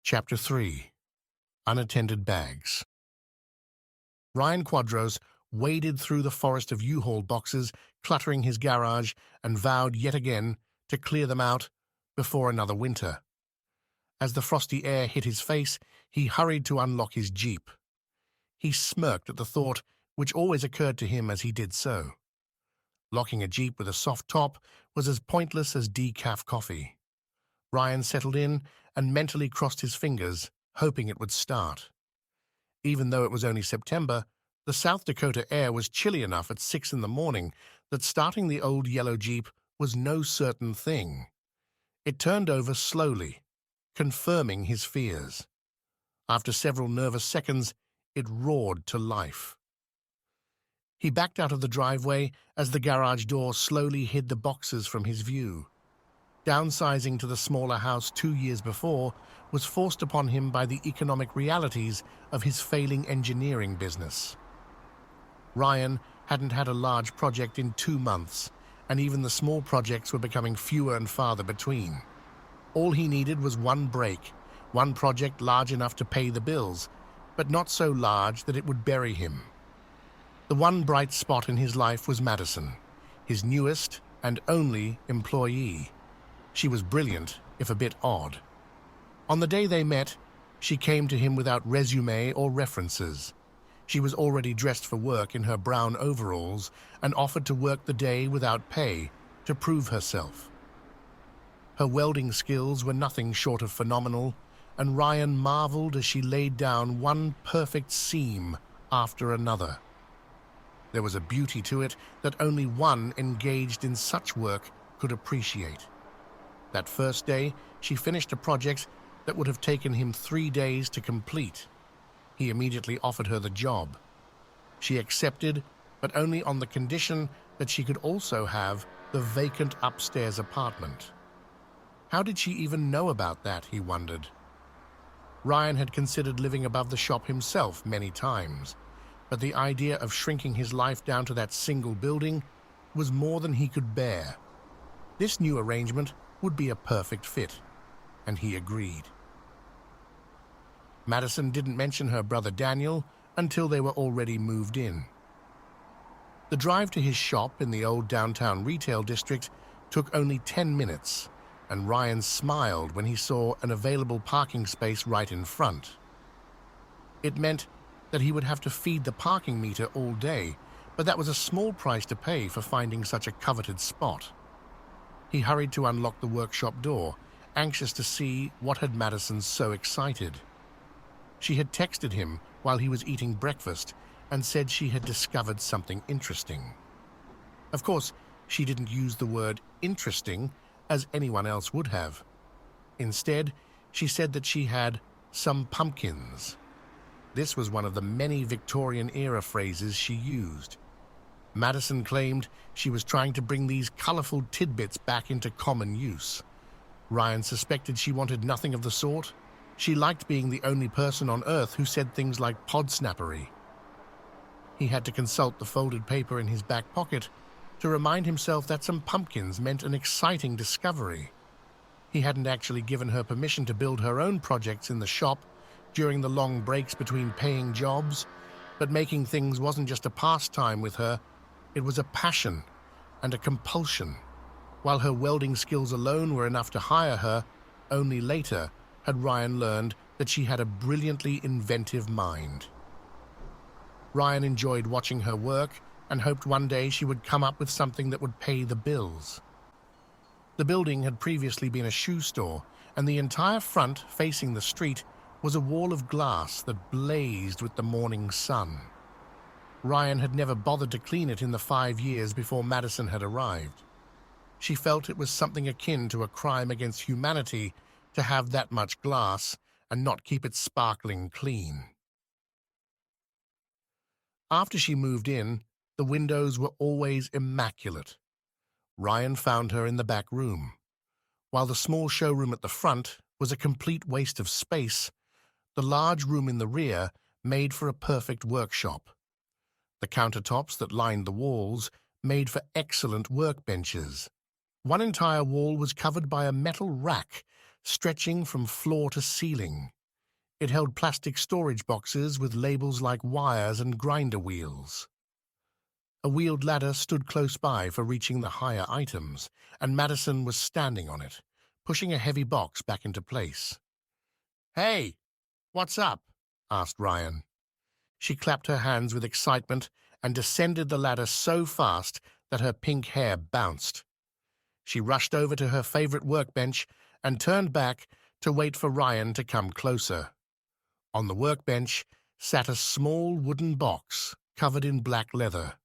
Chapter 3. Unattended Bags. Ryan Quadros waded through the forest of U-Haul boxes, cluttering his garage, and vowed yet again to clear them out before another winter. As the frosty air hit his face, he hurried to unlock his Jeep. He smirked at the thought which always occurred to him as he did so. Locking a Jeep with a soft top was as pointless as decaf coffee. Ryan settled in and mentally crossed his fingers, hoping it would start. Even though it was only September, the South Dakota air was chilly enough at 6 in the morning that starting the old yellow Jeep was no certain thing. It turned over slowly, confirming his fears. After several nervous seconds, it roared to life. He backed out of the driveway as the garage door slowly hid the boxes from his view. Downsizing to the smaller house 2 years before was forced upon him by the economic realities of his failing engineering business. Ryan hadn't had a large project in 2 months, and even the small projects were becoming fewer and farther between. All he needed was one break, one project large enough to pay the bills, but not so large that it would bury him. The one bright spot in his life was Madison, his newest and only employee. She was brilliant, if a bit odd. On the day they met, she came to him without resume or references. She was already dressed for work in her brown overalls and offered to work the day without pay to prove herself. Her welding skills were nothing short of phenomenal, and Ryan marveled as she laid down one perfect seam after another. There was a beauty to it that only one engaged in such work could appreciate. That first day, she finished a project that would have taken him 3 days to complete. He immediately offered her the job. She accepted, but only on the condition that she could also have the vacant upstairs apartment. How did she even know about that, he wondered. Ryan had considered living above the shop himself many times, but the idea of shrinking his life down to that single building was more than he could bear. This new arrangement would be a perfect fit, and he agreed. Madison didn't mention her brother Daniel until they were already moved in. The drive to his shop in the old downtown retail district took only 10 minutes, and Ryan smiled when he saw an available parking space right in front. It meant that he would have to feed the parking meter all day, but that was a small price to pay for finding such a coveted spot. He hurried to unlock the workshop door, anxious to see what had Madison so excited. She had texted him while he was eating breakfast and said she had discovered something interesting. Of course, she didn't use the word interesting as anyone else would have. Instead, she said that she had some pumpkins. This was one of the many Victorian-era phrases she used. Madison claimed she was trying to bring these colorful tidbits back into common use. Ryan suspected she wanted nothing of the sort. She liked being the only person on Earth who said things like podsnappery. He had to consult the folded paper in his back pocket to remind himself that some pumpkins meant an exciting discovery. He hadn't actually given her permission to build her own projects in the shop during the long breaks between paying jobs, but making things wasn't just a pastime with her. It was a passion and a compulsion. While her welding skills alone were enough to hire her, only later had Ryan learned that she had a brilliantly inventive mind. Ryan enjoyed watching her work and hoped one day she would come up with something that would pay the bills. The building had previously been a shoe store, and the entire front facing the street was a wall of glass that blazed with the morning sun. Ryan had never bothered to clean it in the 5 years before Madison had arrived. She felt it was something akin to a crime against humanity to have that much glass and not keep it sparkling clean. After she moved in, the windows were always immaculate. Ryan found her in the back room. While the small showroom at the front was a complete waste of space, the large room in the rear made for a perfect workshop. The countertops that lined the walls made for excellent workbenches. One entire wall was covered by a metal rack stretching from floor to ceiling. It held plastic storage boxes with labels like wires and grinder wheels. A wheeled ladder stood close by for reaching the higher items, and Madison was standing on it, pushing a heavy box back into place. "Hey, what's up?" asked Ryan. She clapped her hands with excitement and descended the ladder so fast that her pink hair bounced. She rushed over to her favorite workbench and turned back to wait for Ryan to come closer. On the workbench sat a small wooden box covered in black leather.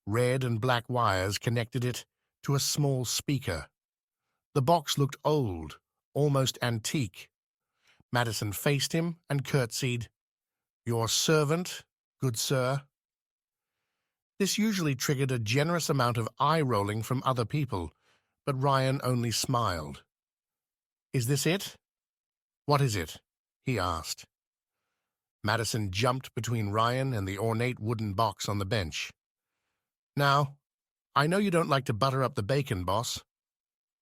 Red and black wires connected it to a small speaker. The box looked old, almost antique. Madison faced him and curtsied. "Your servant, good sir." This usually triggered a generous amount of eye-rolling from other people, but Ryan only smiled. "Is this it?" "What is it?" he asked. Madison jumped between Ryan and the ornate wooden box on the bench. "Now, I know you don't like to butter up the bacon, boss,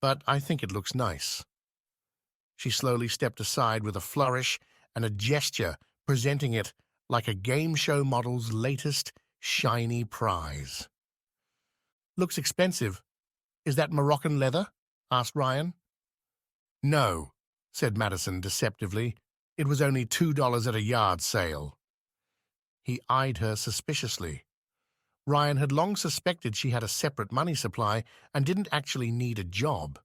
but I think it looks nice." She slowly stepped aside with a flourish and a gesture, presenting it like a game show model's latest shiny prize. "Looks expensive. Is that Moroccan leather?" asked Ryan. "No," said Madison deceptively. "It was only $2 at a yard sale." He eyed her suspiciously. Ryan had long suspected she had a separate money supply and didn't actually need a job.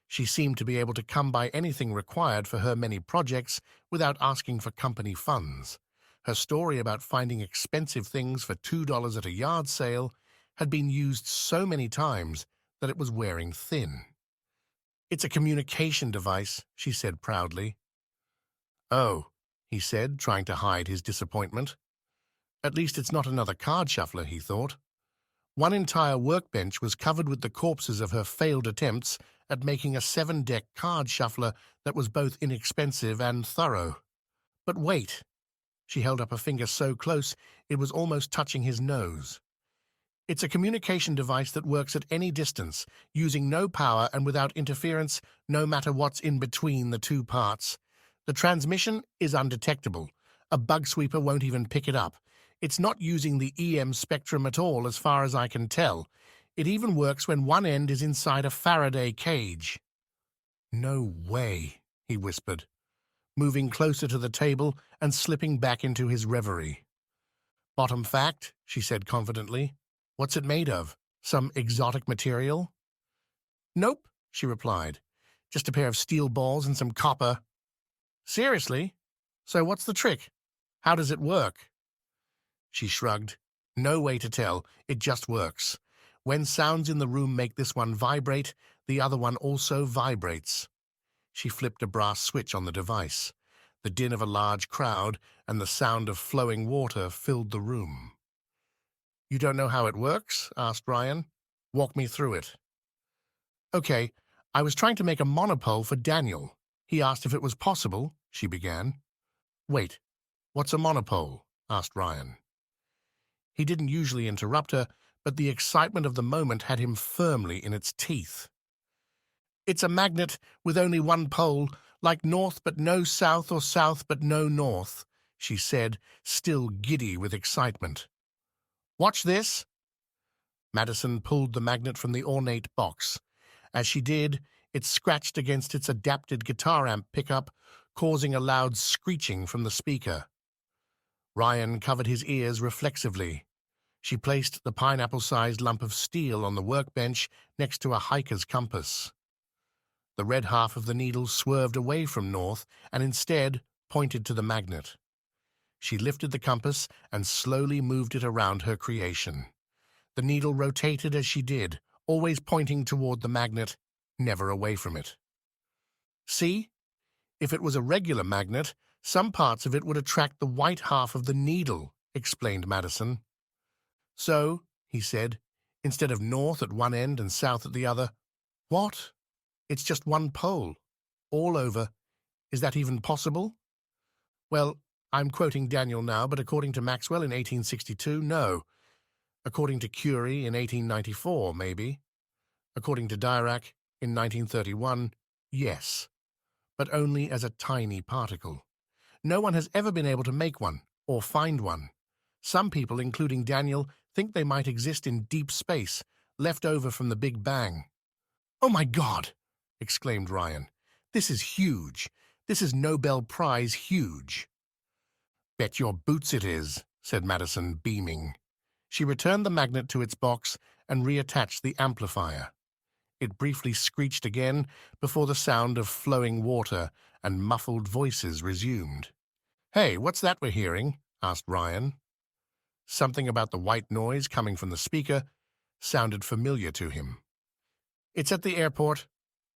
She seemed to be able to come by anything required for her many projects without asking for company funds. Her story about finding expensive things for $2 at a yard sale had been used so many times that it was wearing thin. "It's a communication device," she said proudly. "Oh," he said, trying to hide his disappointment. At least it's not another card shuffler, he thought. One entire workbench was covered with the corpses of her failed attempts at making a 7-deck card shuffler that was both inexpensive and thorough. But wait. She held up a finger so close it was almost touching his nose. "It's a communication device that works at any distance, using no power and without interference, no matter what's in between the two parts. The transmission is undetectable. A bug sweeper won't even pick it up. It's not using the EM spectrum at all, as far as I can tell. It even works when one end is inside a Faraday cage." "No way," he whispered, moving closer to the table and slipping back into his reverie. "Bottom fact," she said confidently. "What's it made of? Some exotic material?" "Nope," she replied. "Just a pair of steel balls and some copper." "Seriously? So what's the trick? How does it work?" She shrugged. "No way to tell. It just works. When sounds in the room make this one vibrate, the other one also vibrates." She flipped a brass switch on the device. The din of a large crowd and the sound of flowing water filled the room. "You don't know how it works?" asked Ryan. "Walk me through it." "Okay, I was trying to make a monopole for Daniel. He asked if it was possible," she began. "Wait, what's a monopole?" asked Ryan. He didn't usually interrupt her, but the excitement of the moment had him firmly in its teeth. "It's a magnet with only one pole, like north but no south or south but no north," she said, still giddy with excitement. "Watch this." Madison pulled the magnet from the ornate box. As she did, it scratched against its adapted guitar amp pickup, causing a loud screeching from the speaker. Ryan covered his ears reflexively. She placed the pineapple-sized lump of steel on the workbench next to a hiker's compass. The red half of the needle swerved away from north and instead pointed to the magnet. She lifted the compass and slowly moved it around her creation. The needle rotated as she did, always pointing toward the magnet, never away from it. "See? If it was a regular magnet, some parts of it would attract the white half of the needle," explained Madison. "So," he said, "instead of north at one end and south at the other—" "What? It's just one pole. All over. Is that even possible?" "Well, I'm quoting Daniel now, but according to Maxwell in 1862, no. According to Curie in 1894, maybe. According to Dirac in 1931, yes. But only as a tiny particle. No one has ever been able to make one or find one. Some people, including Daniel, think they might exist in deep space, left over from the Big Bang. "Oh my God!" exclaimed Ryan. "This is huge. This is Nobel Prize huge." "Bet your boots it is," said Madison, beaming. She returned the magnet to its box and reattached the amplifier. It briefly screeched again before the sound of flowing water and muffled voices resumed. "Hey, what's that we're hearing?" asked Ryan. Something about the white noise coming from the speaker sounded familiar to him. "It's at the airport.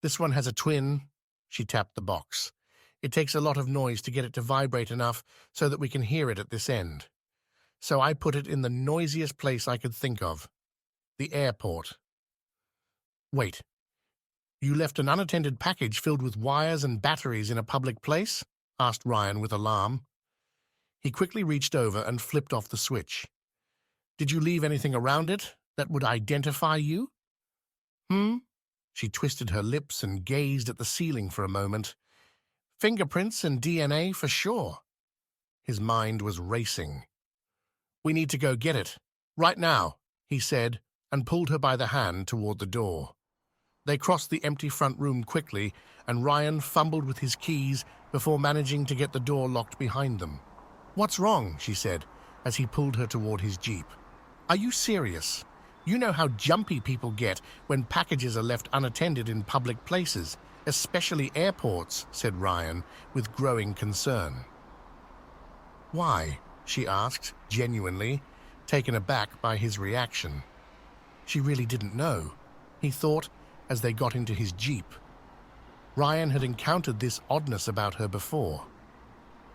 This one has a twin." She tapped the box. "It takes a lot of noise to get it to vibrate enough so that we can hear it at this end. So I put it in the noisiest place I could think of. The airport." "Wait, you left an unattended package filled with wires and batteries in a public place?" asked Ryan with alarm. He quickly reached over and flipped off the switch. "Did you leave anything around it that would identify you?" She twisted her lips and gazed at the ceiling for a moment. "Fingerprints and DNA for sure." His mind was racing. "We need to go get it. Right now," he said, and pulled her by the hand toward the door. They crossed the empty front room quickly, and Ryan fumbled with his keys before managing to get the door locked behind them. "What's wrong?" she said, as he pulled her toward his Jeep. "Are you serious? You know how jumpy people get when packages are left unattended in public places, especially airports," said Ryan, with growing concern. "Why?" she asked, genuinely, taken aback by his reaction. She really didn't know, he thought, as they got into his Jeep. Ryan had encountered this oddness about her before.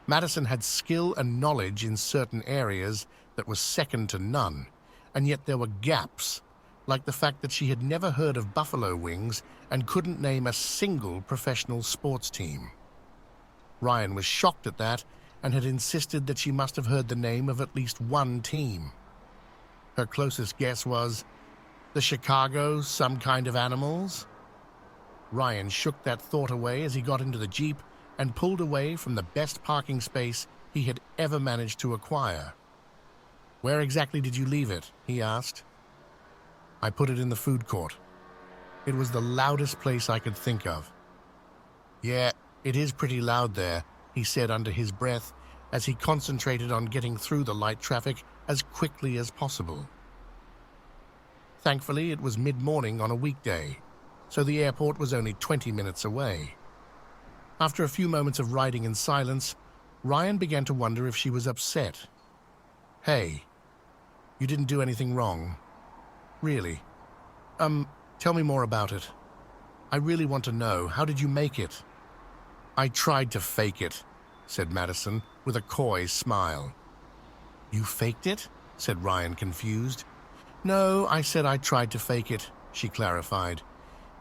Madison had skill and knowledge in certain areas that was second to none, and yet there were gaps, like the fact that she had never heard of buffalo wings and couldn't name a single professional sports team. Ryan was shocked at that and had insisted that she must have heard the name of at least one team. Her closest guess was the Chicago some kind of animals. Ryan shook that thought away as he got into the Jeep and pulled away from the best parking space he had ever managed to acquire. "Where exactly did you leave it?" he asked. "I put it in the food court. It was the loudest place I could think of." "Yeah, it is pretty loud there," he said under his breath as he concentrated on getting through the light traffic as quickly as possible. Thankfully, it was mid-morning on a weekday, so the airport was only 20 minutes away. After a few moments of riding in silence, Ryan began to wonder if she was upset. "Hey, you didn't do anything wrong. Really? Tell me more about it. I really want to know. How did you make it?" "I tried to fake it," said Madison, with a coy smile. "You faked it?" said Ryan, confused. "No, I said I tried to fake it," she clarified.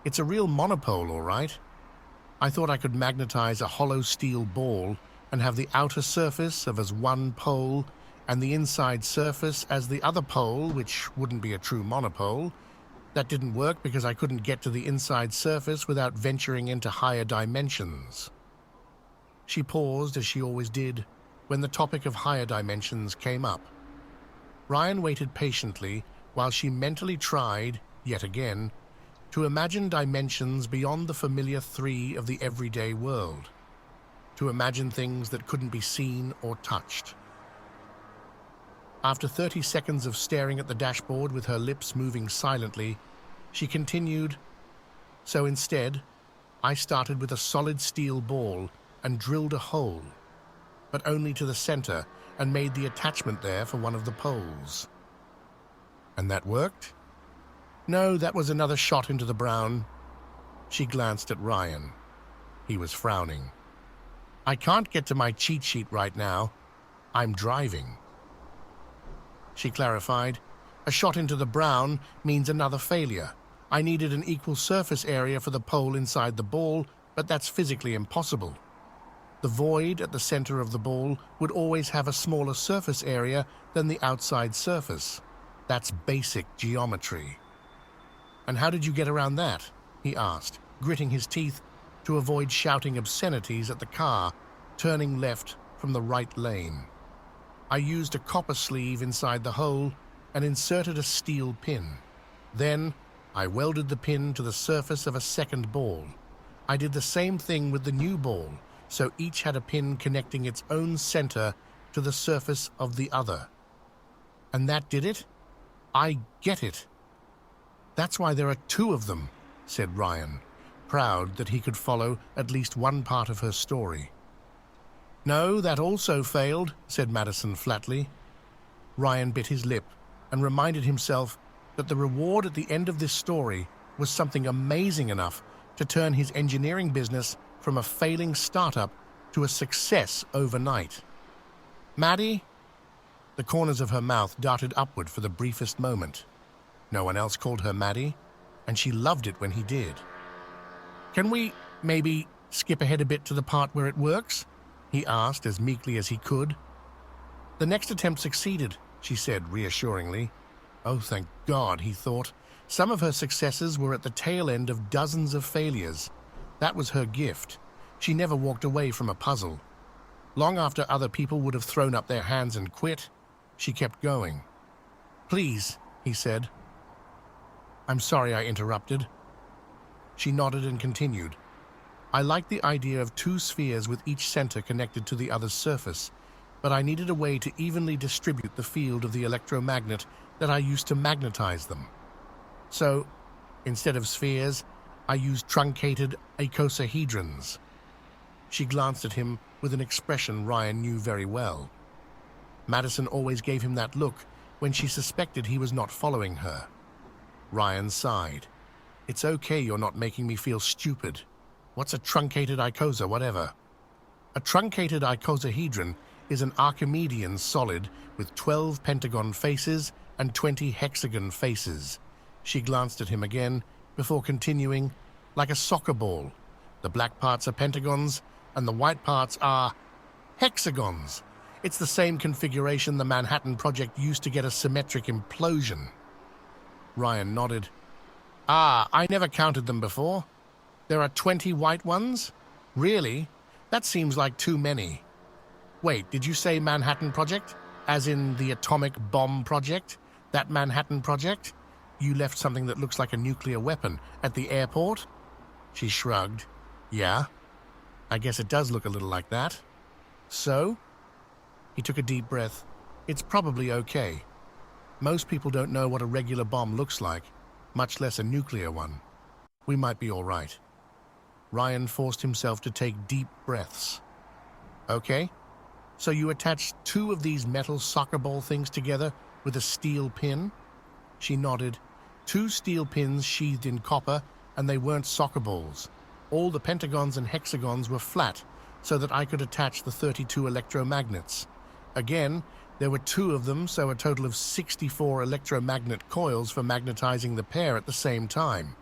"It's a real monopole, all right. I thought I could magnetize a hollow steel ball and have the outer surface of as one pole and the inside surface as the other pole, which wouldn't be a true monopole. That didn't work because I couldn't get to the inside surface without venturing into higher dimensions." She paused, as she always did, when the topic of higher dimensions came up. Ryan waited patiently while she mentally tried, yet again, to imagine dimensions beyond the familiar three of the everyday world, to imagine things that couldn't be seen or touched. After 30 seconds of staring at the dashboard with her lips moving silently, she continued, "So instead, I started with a solid steel ball and drilled a hole, but only to the center, and made the attachment there for one of the poles." "And that worked?" "No, that was another shot into the brown." She glanced at Ryan. He was frowning. "I can't get to my cheat sheet right now. I'm driving." She clarified, "A shot into the brown means another failure. I needed an equal surface area for the pole inside the ball, but that's physically impossible. The void at the center of the ball would always have a smaller surface area than the outside surface. That's basic geometry." "And how did you get around that?" he asked, gritting his teeth to avoid shouting obscenities at the car, turning left from the right lane. I used a copper sleeve inside the hole and inserted a steel pin. Then, I welded the pin to the surface of a second ball. I did the same thing with the new ball, so each had a pin connecting its own center to the surface of the other. And that did it? I get it. That's why there are two of them, said Ryan, proud that he could follow at least one part of her story. No, that also failed, said Madison flatly. Ryan bit his lip and reminded himself that the reward at the end of this story was something amazing enough to turn his engineering business from a failing startup to a success overnight. Maddie? The corners of her mouth darted upward for the briefest moment. No one else called her Maddie, and she loved it when he did. Can we maybe skip ahead a bit to the part where it works? He asked as meekly as he could. The next attempt succeeded, she said reassuringly. Oh, thank God, he thought. Some of her successes were at the tail end of dozens of failures. That was her gift. She never walked away from a puzzle. Long after other people would have thrown up their hands and quit, she kept going. Please, he said. I'm sorry I interrupted. She nodded and continued. I liked the idea of two spheres with each center connected to the other's surface, but I needed a way to evenly distribute the field of the electromagnet that I used to magnetize them. So, instead of spheres, I used truncated icosahedrons. She glanced at him with an expression Ryan knew very well. Madison always gave him that look when she suspected he was not following her. Ryan sighed. It's okay you're not making me feel stupid. What's a truncated icosa, whatever? A truncated icosahedron is an Archimedean solid with 12 pentagon faces and 20 hexagon faces. She glanced at him again before continuing, like a soccer ball. The black parts are pentagons and the white parts are hexagons. It's the same configuration the Manhattan Project used to get a symmetric implosion. Ryan nodded. Ah, I never counted them before. There are 20 white ones? Really? That seems like too many. Wait, did you say Manhattan Project? As in the atomic bomb project? That Manhattan Project? You left something that looks like a nuclear weapon at the airport? She shrugged. Yeah, I guess it does look a little like that. So? He took a deep breath. It's probably okay. Most people don't know what a regular bomb looks like, much less a nuclear one. We might be all right. Ryan forced himself to take deep breaths. Okay, so you attached two of these metal soccer ball things together with a steel pin? She nodded. 2 steel pins sheathed in copper, and they weren't soccer balls. All the pentagons and hexagons were flat, so that I could attach the 32 electromagnets. Again, there were 2 of them, so a total of 64 electromagnet coils for magnetizing the pair at the same time.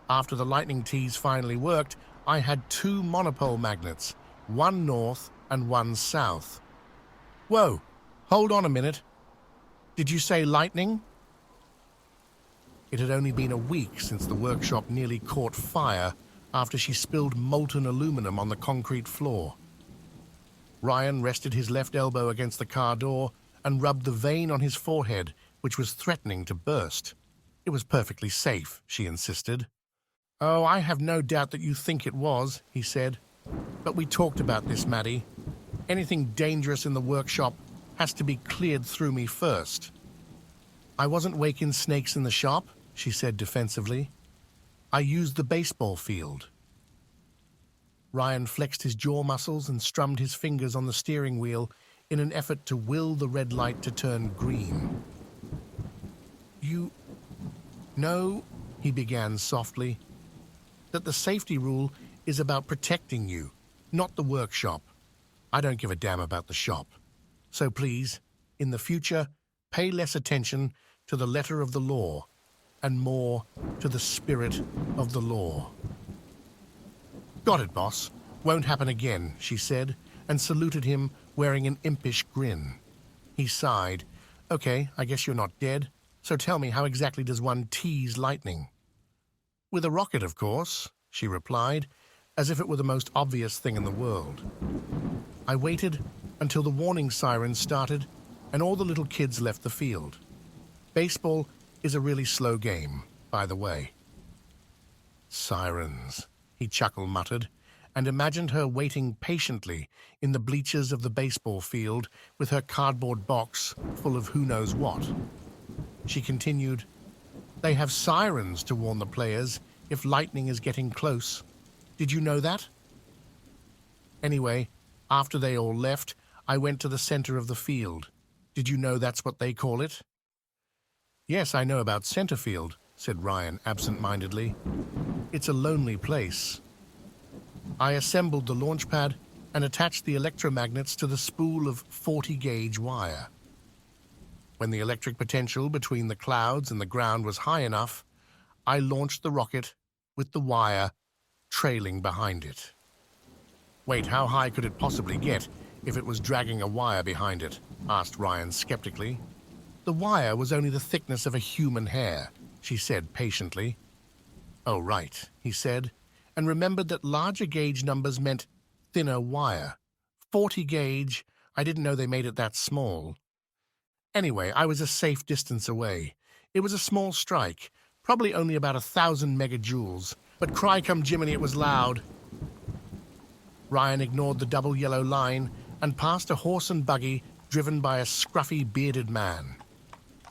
After the lightning tease finally worked, I had 2 monopole magnets, one north and one south. Whoa, hold on a minute. Did you say lightning? It had only been a week since the workshop nearly caught fire after she spilled molten aluminum on the concrete floor. Ryan rested his left elbow against the car door and rubbed the vein on his forehead, which was threatening to burst. It was perfectly safe, she insisted. Oh, I have no doubt that you think it was, he said. But we talked about this, Maddie. Anything dangerous in the workshop has to be cleared through me first. I wasn't waking snakes in the shop, she said defensively. I used the baseball field. Ryan flexed his jaw muscles and strummed his fingers on the steering wheel in an effort to will the red light to turn green. You know, he began softly, that the safety rule is about protecting you, not the workshop. I don't give a damn about the shop. So please, in the future, pay less attention to the letter of the law and more to the spirit of the law. Got it, boss. Won't happen again, she said, and saluted him wearing an impish grin. He sighed. Okay, I guess you're not dead. So tell me, how exactly does one tease lightning? With a rocket, of course, she replied, as if it were the most obvious thing in the world. I waited until the warning sirens started and all the little kids left the field. Baseball is a really slow game, by the way. Sirens, he chuckle-muttered, and imagined her waiting patiently in the bleachers of the baseball field with her cardboard box full of who knows what. She continued, "They have sirens to warn the players if lightning is getting close. Did you know that?" Anyway, after they all left, I went to the center of the field. Did you know that's what they call it? "Yes, I know about center field," said Ryan absent-mindedly. "It's a lonely place." I assembled the launch pad and attached the electromagnets to the spool of 40-gauge wire. When the electric potential between the clouds and the ground was high enough, I launched the rocket with the wire trailing behind it. "Wait, how high could it possibly get if it was dragging a wire behind it?" asked Ryan skeptically. "The wire was only the thickness of a human hair," she said patiently. "Oh, right," he said, and remembered that larger gauge numbers meant thinner wire. 40 gauge, I didn't know they made it that small. Anyway, I was a safe distance away. It was a small strike, probably only about 1,000 megajoules, but cry come Jiminy, it was loud. Ryan ignored the double yellow line and passed a horse and buggy driven by a scruffy, bearded man.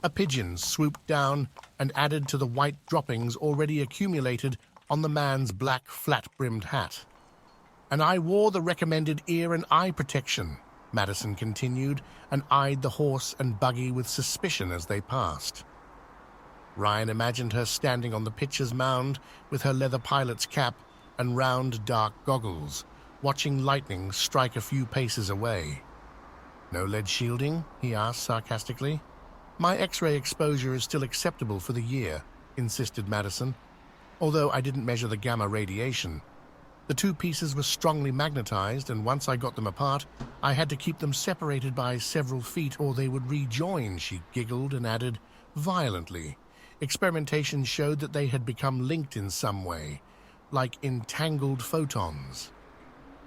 A pigeon swooped down and added to the white droppings already accumulated on the man's black, flat-brimmed hat. "And I wore the recommended ear and eye protection," Madison continued, and eyed the horse and buggy with suspicion as they passed. Ryan imagined her standing on the pitcher's mound with her leather pilot's cap and round, dark goggles, watching lightning strike a few paces away. "No lead shielding?" he asked sarcastically. "My X-ray exposure is still acceptable for the year," insisted Madison, "although I didn't measure the gamma radiation. The two pieces were strongly magnetized, and once I got them apart, I had to keep them separated by several feet or they would rejoin," she giggled and added, violently. "Experimentation showed that they had become linked in some way, like entangled photons.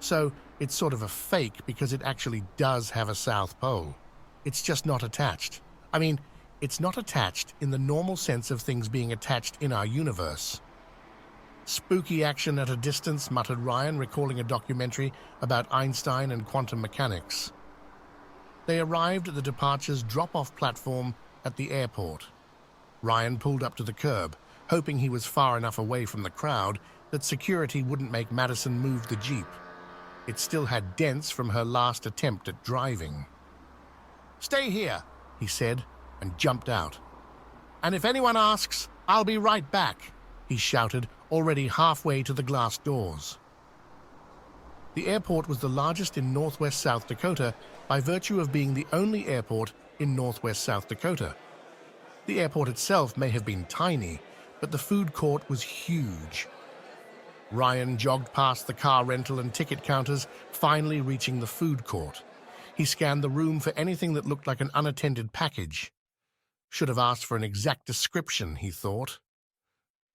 So it's sort of a fake because it actually does have a South Pole. It's just not attached. I mean, it's not attached in the normal sense of things being attached in our universe." "Spooky action at a distance," muttered Ryan, recalling a documentary about Einstein and quantum mechanics. They arrived at the departure's drop-off platform at the airport. Ryan pulled up to the curb, hoping he was far enough away from the crowd that security wouldn't make Madison move the Jeep. It still had dents from her last attempt at driving. "Stay here," he said, and jumped out. "And if anyone asks, I'll be right back," he shouted, already halfway to the glass doors. The airport was the largest in northwest South Dakota by virtue of being the only airport in northwest South Dakota. The airport itself may have been tiny, but the food court was huge. Ryan jogged past the car rental and ticket counters, finally reaching the food court. He scanned the room for anything that looked like an unattended package. Should have asked for an exact description, he thought.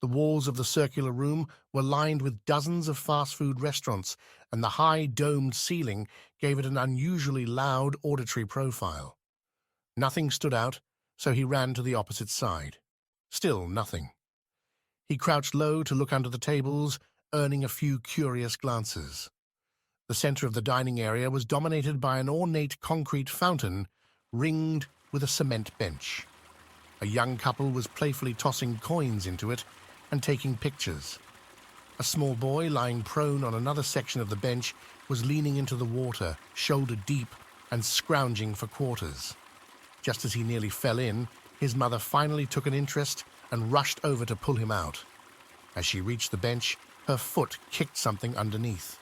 The walls of the circular room were lined with dozens of fast food restaurants, and the high domed ceiling gave it an unusually loud auditory profile. Nothing stood out, so he ran to the opposite side. Still nothing. He crouched low to look under the tables, earning a few curious glances. The center of the dining area was dominated by an ornate concrete fountain ringed with a cement bench. A young couple was playfully tossing coins into it and taking pictures. A small boy lying prone on another section of the bench was leaning into the water, shoulder deep, and scrounging for quarters. Just as he nearly fell in, his mother finally took an interest and rushed over to pull him out. As she reached the bench, her foot kicked something underneath.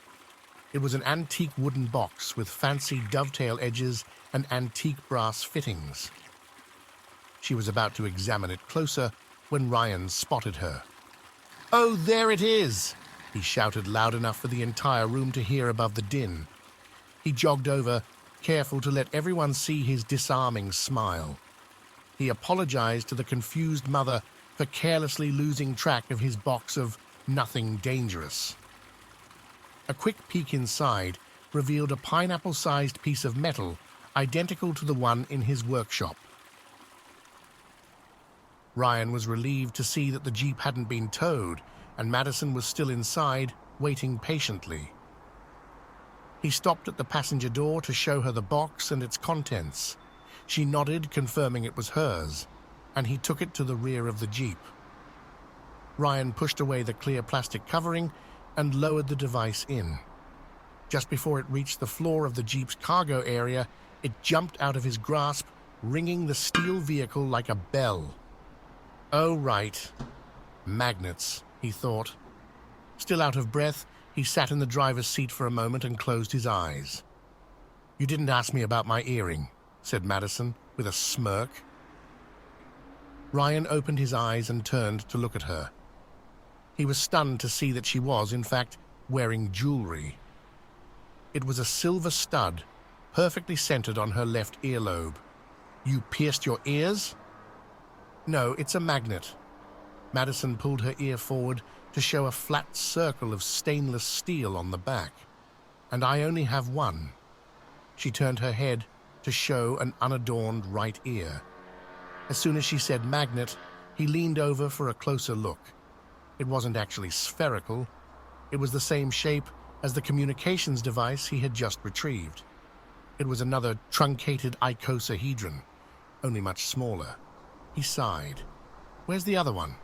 It was an antique wooden box with fancy dovetail edges and antique brass fittings. She was about to examine it closer when Ryan spotted her. "Oh, there it is!" he shouted loud enough for the entire room to hear above the din. He jogged over, careful to let everyone see his disarming smile. He apologized to the confused mother for carelessly losing track of his box of nothing dangerous. A quick peek inside revealed a pineapple-sized piece of metal identical to the one in his workshop. Ryan was relieved to see that the Jeep hadn't been towed and Madison was still inside, waiting patiently. He stopped at the passenger door to show her the box and its contents. She nodded, confirming it was hers, and he took it to the rear of the Jeep. Ryan pushed away the clear plastic covering and lowered the device in. Just before it reached the floor of the Jeep's cargo area, it jumped out of his grasp, ringing the steel vehicle like a bell. Oh, right. Magnets, he thought. Still out of breath, he sat in the driver's seat for a moment and closed his eyes. "You didn't ask me about my earring," said Madison, with a smirk. Ryan opened his eyes and turned to look at her. He was stunned to see that she was, in fact, wearing jewelry. It was a silver stud, perfectly centered on her left earlobe. "You pierced your ears?" "No, it's a magnet." Madison pulled her ear forward to show a flat circle of stainless steel on the back. "And I only have one." She turned her head to show an unadorned right ear. As soon as she said magnet, he leaned over for a closer look. It wasn't actually spherical. It was the same shape as the communications device he had just retrieved. It was another truncated icosahedron, only much smaller. He sighed. "Where's the other one?"